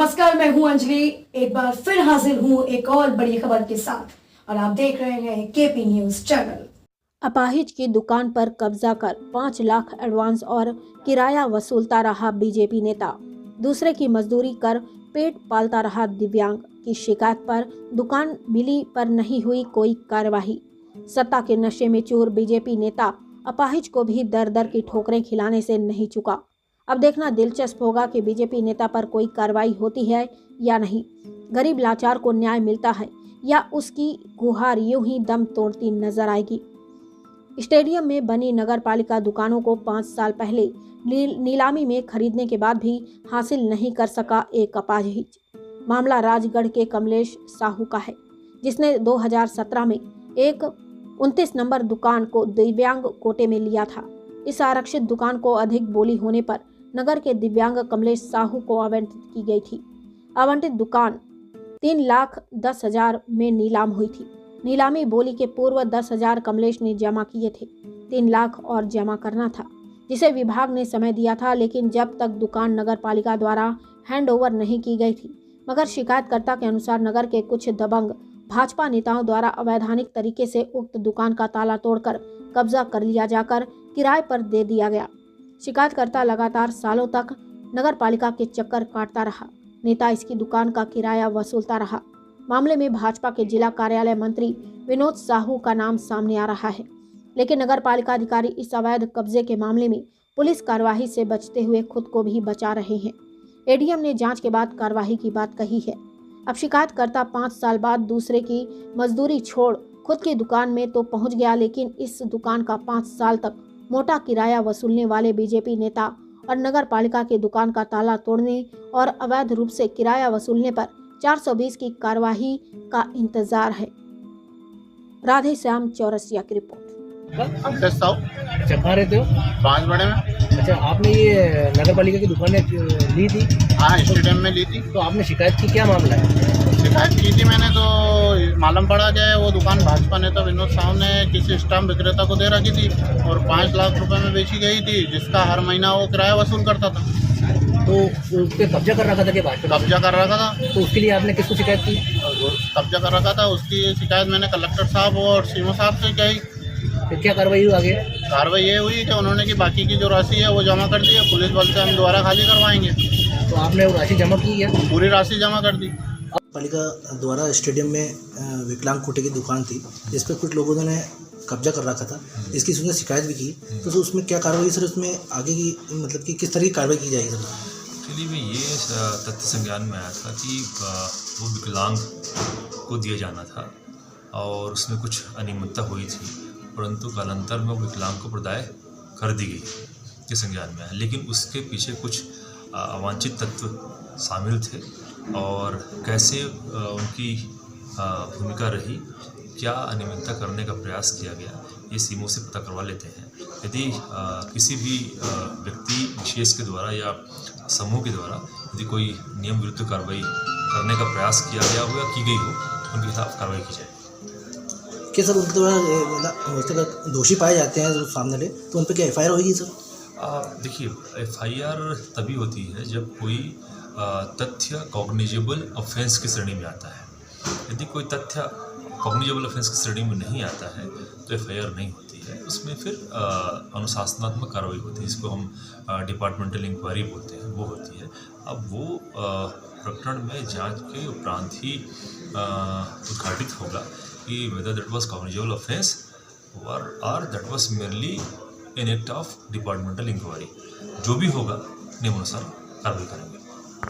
नमस्कार, मैं हूं अंजलि। एक बार फिर हाजिर हूं एक और बड़ी खबर के साथ और आप देख रहे हैं केपी न्यूज चैनल। अपाहिज की दुकान पर कब्जा कर 5 लाख एडवांस और किराया वसूलता रहा बीजेपी नेता। दूसरे की मजदूरी कर पेट पालता रहा दिव्यांग की शिकायत पर दुकान मिली पर नहीं हुई कोई कार्यवाही। सत्ता के नशे में चूर बीजेपी नेता अपाहिज को भी दर दर की ठोकरें खिलाने से नहीं चुका। अब देखना दिलचस्प होगा कि बीजेपी नेता पर कोई कार्रवाई होती है या नहीं। गरीब लाचार को न्याय मिलता है या उसकी गुहार यूं ही दम तोड़ती नजर आएगी। स्टेडियम में बनी नगर पालिका दुकानों को 5 साल पहले नीलामी में खरीदने के बाद भी हासिल नहीं कर सका एक अपाहिज। मामला राजगढ़ के कमलेश साहू का है, जिसने 2017 में एक 29 नंबर दुकान को दिव्यांग कोटे में लिया था। इस आरक्षित दुकान को अधिक बोली होने पर नगर के दिव्यांग कमलेश साहू को आवंटित की गई थी। आवंटित दुकान 3,10,000 में नीलाम हुई थी। नीलामी बोली के पूर्व 10,000 कमलेश ने जमा किए थे। 3 लाख और जमा करना था, जिसे विभाग ने समय दिया था, लेकिन जब तक दुकान नगर पालिका द्वारा हैंडओवर नहीं की गई थी। मगर शिकायतकर्ता के अनुसार नगर के कुछ दबंग भाजपा नेताओं द्वारा अवैधानिक तरीके से उक्त दुकान का ताला तोड़कर कब्जा कर लिया जाकर किराए पर दे दिया गया। शिकायतकर्ता लगातार सालों तक नगर पालिका के चक्कर काटता रहा। नेता इसकी दुकान का किराया वसूलता रहा। मामले में भाजपा के जिला कार्यालय मंत्री विनोद साहू का नाम सामने आ रहा है, लेकिन नगर पालिका अधिकारी इस अवैध कब्जे के मामले में पुलिस कार्यवाही से बचते हुए खुद को भी बचा रहे हैं। एडीएम ने जांच के बाद कार्यवाही की बात कही है। अब शिकायतकर्ता 5 साल बाद दूसरे की मजदूरी छोड़ खुद की दुकान में तो पहुंच गया, लेकिन इस दुकान का 5 साल तक मोटा किराया वसूलने वाले बीजेपी नेता और नगर पालिका की दुकान का ताला तोड़ने और अवैध रूप से किराया वसूलने पर 420 की कार्यवाही का इंतजार है। राधे श्याम चौरसिया की रिपोर्ट। अच्छा, कहाँ रहते हो? 5 बड़े में। अच्छा, आपने ये नगर पालिका की दुकानें ली थी? हाँ, स्टेडियम में ली थी। तो आपने शिकायत की, क्या मामला है? शिकायत की थी मैंने, तो मालूम पड़ा कि वो दुकान भाजपा नेता विनोद साहू ने किसी स्टाम्प विक्रेता को दे रखी थी और 5 लाख रुपए में बेची गई थी, जिसका हर महीना वो किराया वसूल करता था। तो उस पर कब्जा कर रखा था कि भाजपा? कब्जा कर रखा था। तो उसके लिए आपने किसको शिकायत की? कब्जा कर रखा था, उसकी शिकायत मैंने कलेक्टर साहब और सीओ साहब से की। फिर क्या कार्रवाई हुई आगे? कार्रवाई ये हुई कि उन्होंने कि बाकी की जो राशि है वो जमा कर दी है। पुलिस बल से हम दोबारा खाली करवाएंगे। तो आपने वो राशि जमा की है? पूरी राशि जमा कर दी। पालिका द्वारा स्टेडियम में विकलांग कोटे की दुकान थी, जिस पर कुछ लोगों ने कब्जा कर रखा था। इसकी उसने शिकायत भी की, तो उसमें क्या कार्रवाई सर, उसमें आगे की मतलब कि किस तरह की कार्रवाई की जाएगी सर? एक्चुअली में ये तथ्य संज्ञान में आया था कि वो विकलांग को दिया जाना था और उसमें कुछ अनियमितता हुई थी, परंतु कालांतर में वो विकलांग को प्रदाय कर दी गई के संज्ञान में है। लेकिन उसके पीछे कुछ अवांछित तत्व शामिल थे और कैसे उनकी भूमिका रही, क्या अनियमितता करने का प्रयास किया गया, ये सीमों से पता करवा लेते हैं। यदि किसी भी व्यक्ति विशेष के द्वारा या समूह के द्वारा यदि कोई नियम विरुद्ध कार्रवाई करने का प्रयास किया गया हो या की गई हो, उनके खिलाफ कार्रवाई की जाए। क्या सर उनके द्वारा मतलब दोषी पाए जाते हैं जो सामने ले, तो उन पर क्या FIR होगी सर? देखिए, FIR तभी होती है जब कोई तथ्य कॉग्निजेबल ऑफेंस की श्रेणी में आता है। यदि कोई तथ्य कॉग्निजेबल ऑफेंस की श्रेणी में नहीं आता है तो FIR नहीं होती है। उसमें फिर अनुशासनात्मक कार्रवाई होती है, जिसको हम डिपार्टमेंटल इंक्वायरी बोलते हैं, वो होती है। अब वो प्रकरण में जांच के उपरांत ही उद्घाटित होगा कि whether that was cognizable offence और that was merely an act of departmental inquiry. जो भी होगा नियमानुसार कार्रवाई करेंगे।